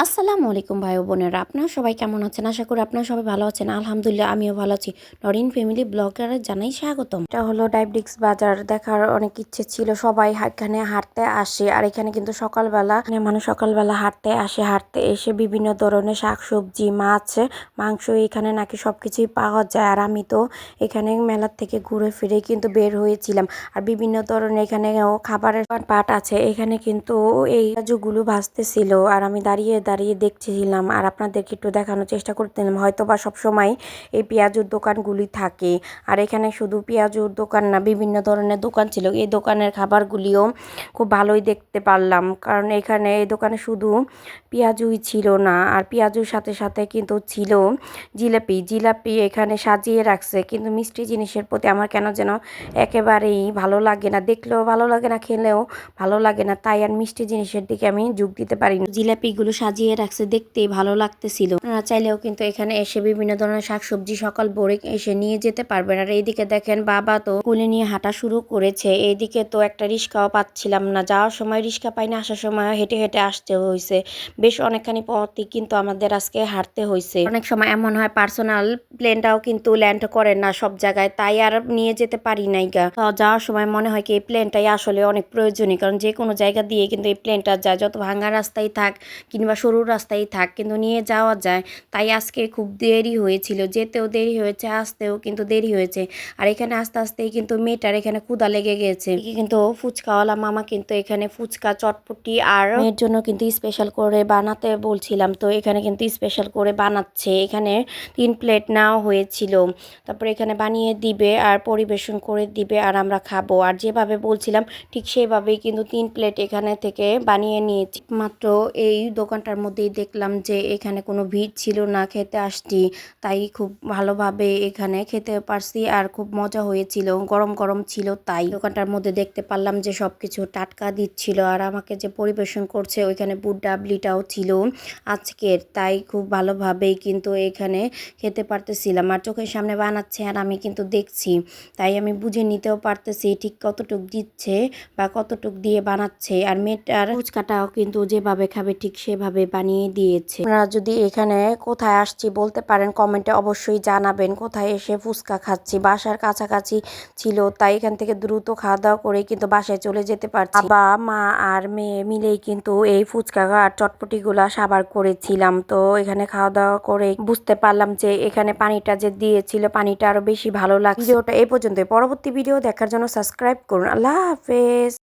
আসসালামু আলাইকুম ভাই ও বোনেরা, আপনারা সবাই কেমন আছেন? আশা করি আপনারা সবাই ভালো আছেন। আলহামদুলিল্লাহ আমিও ভালো আছি। নরিন ফ্যামিলি ব্লগারে জানাই স্বাগতম। এটা হলো ডায়াবেটিক্স বাজার, দেখার অনেক ইচ্ছে ছিল। সবাই এখানে হাঁটতে আসে, আর এখানে কিন্তু সকালবেলা মানুষ সকালবেলা হাঁটতে আসে। হাঁটতে এসে বিভিন্ন ধরনের শাকসবজি, মাছ, মাংস এখানে নাকি সবকিছুই পাওয়া যায়। আর আমি তো এখানে মেলার থেকে ঘুরে ফিরে কিন্তু বের হয়েছিলাম। আর বিভিন্ন ধরনের এখানেও খাবারের পাট আছে। এখানে কিন্তু এই কাজুগুলো ভাজতেছিল, আর আমি দাঁড়িয়ে দাঁড়িয়ে দেখছিলাম আর আপনাদেরকে একটু দেখানোর চেষ্টা করতেছিলাম। হয়তো বা সবসময় এই পেঁয়াজুর দোকানগুলি থাকে। আর এখানে শুধু পেঁয়াজুর দোকান না, বিভিন্ন ধরনের দোকান ছিল। এই দোকানের খাবারগুলিও খুব ভালোই দেখতে পারলাম, কারণ এখানে এই দোকানে শুধু পেঁয়াজুই ছিল না, আর পেঁয়াজুর সাথে সাথে কিন্তু ছিল জিলাপি এখানে সাজিয়ে রাখছে। কিন্তু মিষ্টি জিনিসের প্রতি আমার কেন যেন একেবারেই ভালো লাগে না, দেখলেও ভালো লাগে না, খেলেও ভালো লাগে না। তাই আর মিষ্টি জিনিসের দিকে আমি যোগ দিতে পারিনি। জিলাপিগুলো সাজিয়ে রাখছে, দেখতেই ভালো লাগতেছিল। আপনারা চাইলেও কিন্তু এখানে এসে বিভিন্ন ধরনের শাকসবজি সকাল ভোরে এসে নিয়ে যেতে পারবেন। আর এইদিকে দেখেন বাবা তো কোলে নিয়ে হাঁটা শুরু করেছে। এইদিকে তো একটা রিক্সাও পাচ্ছিলাম না, যাওয়ার সময় রিক্সা পাইনি, আসার সময় হেঁটে হেঁটে আসতে হয়েছে। বেশ অনেকখানি পথই কিন্তু আমাদের আজকে হাঁটতে হয়েছে। অনেক সময় এমন হয় পার্সোনাল প্লেনটাও কিন্তু ল্যান্ড করে না সব জায়গায়, তাই আর নিয়ে যেতে পারি নাই গা। যাওয়ার সময় মনে হয় কি এই প্লেনটাই আসলে অনেক প্রয়োজনীয়, কারণ যে কোনো জায়গা দিয়ে কিন্তু এই প্লেনটা যায়, যত ভাঙা রাস্তায় থাক কিংবা সরু রাস্তায় থাক, কিন্তু নিয়ে যাওয়া যায়। তাই আজকে খুব দেরি হয়েছিল, যেতেও দেরি হয়েছে, আসতেও কিন্তু দেরি হয়েছে। আর এখানে আস্তে আস্তেই কিন্তু মেয়েটার এখানে ক্ষুধা লেগে গেছে। কিন্তু ফুচকাওয়ালা মামা কিন্তু এখানে ফুচকা, চটপটি আর মেয়ের জন্য কিন্তু স্পেশাল করে বানাতে বলছিলাম, তো এখানে কিন্তু স্পেশাল করে বানাচ্ছে। এখানে 3 প্লেট নেওয়া হয়েছিল, তারপরে এখানে বানিয়ে দিবে আর পরিবেশন করে দিবে, আর আমরা খাবো। আর যেভাবে বলছিলাম ঠিক সেভাবেই কিন্তু 3 প্লেট এখানে থেকে বানিয়ে নিয়েছি। মাত্র এই দোকানটার মধ্যেই দেখলাম যে এখানে কোনো ভিড় ছিল না, খেতে আসছি তাই খুব ভালোভাবে এখানে খেতে পারছি, আর খুব মজা হয়েছিল, গরম গরম ছিল। তাই দোকানটার মধ্যে দেখতে পারলাম যে সবকিছু টাটকা দিচ্ছিল, আর আমাকে যে পরিবেশন করছে ওইখানে বুট ডাবলিটাও ছিল আজকের। তাই খুব ভালোভাবেই কিন্তু এখানে খেতে পারতেছিলাম, আর চোখের সামনে বানাচ্ছে আর আমি কিন্তু দেখছি। তাই আমি বুঝে নিতেও পারতেছি ঠিক কতটুক দিচ্ছে বা কতটুক দিয়ে বানাচ্ছে। আর মেয়েটার ফুচকাটাও কিন্তু যেভাবে খাবে ঠিক সেভাবে বানিয়ে দিয়েছে। আপনারা যদি এখানে কোথায় আসছি বলতে পারেন, কমেন্টে অবশ্যই জানাবেন কোথায় এসে ফুচকা খাচ্ছি। বাসার কাছাকাছি ছিল, তাই এখান থেকে দ্রুত খাওয়া দাওয়া করে কিন্তু বাসায় চলে যেতে পারছি। বাবা, মা আর মেয়ে মিলেই কিন্তু এই ফুচকা আর চটপটিগুলা সাবার করেছিলাম। তো এখানে খাওয়া দাওয়া করে বুঝতে পারলাম যে এখানে পানিটা যে দিয়েছিল পানিটা আরো বেশি ভালো লাগছে। ভিডিওটা এই পর্যন্ত, পরবর্তী ভিডিও দেখার জন্য সাবস্ক্রাইব করুন। আল্লাহ হাফেজ।